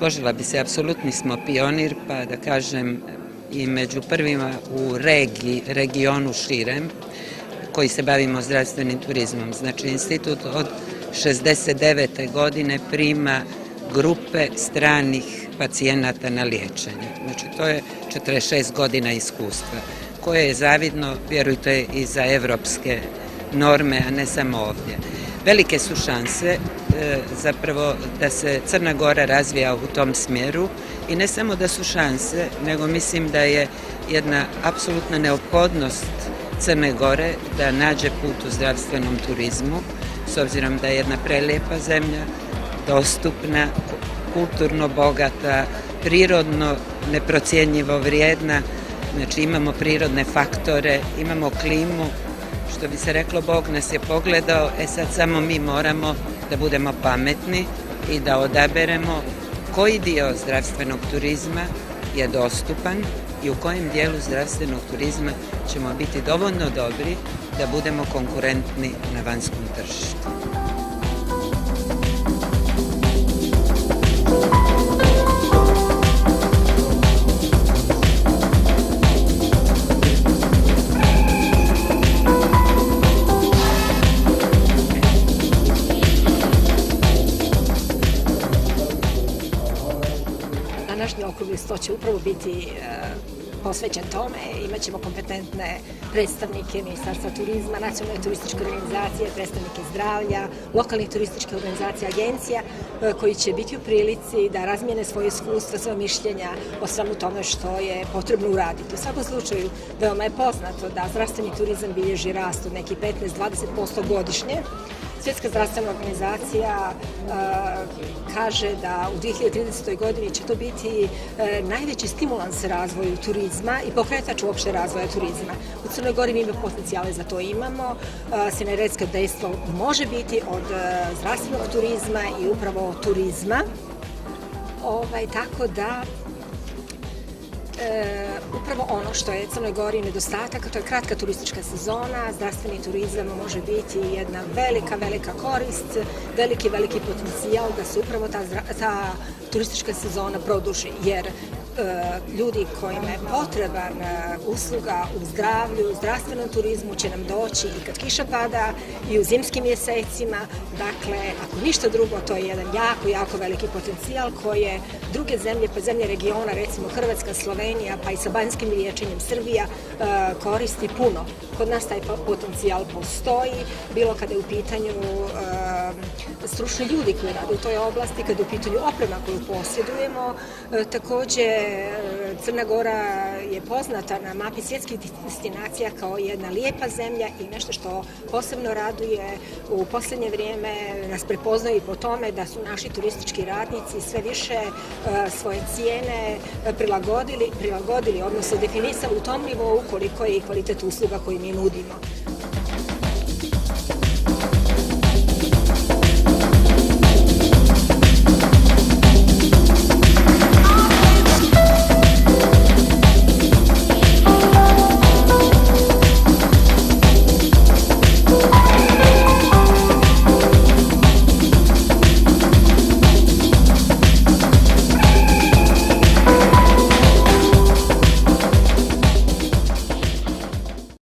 složila bi se, apsolutni smo pionir, pa da kažem i među prvima u regionu širem, koji se bavimo zdravstvenim turizmom. Znači, institut od 69. godine prima grupe stranih pacijenata na liječenje. Znači, to je 46 godina iskustva, koje je zavidno, vjerujte, i za evropske norme, a ne samo ovdje. Velike su šanse zapravo da se Crna Gora razvija u tom smjeru i ne samo da su šanse, nego mislim da je jedna apsolutna neophodnost Crne Gore da nađe put u zdravstvenom turizmu, s obzirom da je jedna prelijepa zemlja, dostupna, kulturno bogata, prirodno neprocjenjivo vrijedna. Znači, imamo prirodne faktore, imamo klimu, što bi se reklo, Bog nas je pogledao, sad samo mi moramo da budemo pametni i da odaberemo koji dio zdravstvenog turizma je dostupan i u kojem dijelu zdravstvenog turizma ćemo biti dovoljno dobri da budemo konkurentni na vanjskom tržištu. Današnji okrugli sto će upravo biti posvećen tome. Imaćemo kompetentne predstavnike Ministarstva turizma, nacionalne turističke organizacije, predstavnike zdravlja, lokalnih turističkih organizacija, agencija, koji će biti u prilici da razmijene svoje iskustva, svoje mišljenja o svemu tome što je potrebno uraditi. U svakom slučaju, veoma je poznato da zdravstveni turizam bilježi rast od nekih 15-20% godišnje. Svjetska zdravstvena organizacija kaže da u 2030. godini će to biti najveći stimulans razvoju turizma i pokretač uopšte razvoja turizma. U Crnoj Gori mi potencijale za to imamo. Sinergetsko dejstvo može biti od zdravstvenog turizma i upravo turizma. Tako da upravo ono što je Crnoj Gori nedostatak, to je kratka turistička sezona, zdravstveni turizam može biti jedna velika korist, veliki potencijal da se upravo ta turistička sezona produži, jer ljudi kojima je potreban usluga u zdravlju, u zdravstvenom turizmu će nam doći i kad kiša pada i u zimskim mjesecima. Dakle, ako ništa drugo, to je jedan jako veliki potencijal koje druge zemlje, pa zemlje regiona, recimo Hrvatska, Slovenija, pa i sa banjskim liječenjem Srbija koristi puno. Kod nas taj potencijal postoji, bilo kada je u pitanju stručni ljudi koji rade u toj oblasti, kada je u pitanju oprema koju posjedujemo. Također, Crna Gora je poznata na mapi svjetskih destinacija kao jedna lijepa zemlja i nešto što posebno raduje. U posljednje vrijeme nas prepoznaju i po tome da su naši turistički radnici sve više svoje cijene prilagodili, odnosno definisali u tom nivou koliko je i kvalitet usluga koji mi nudimo.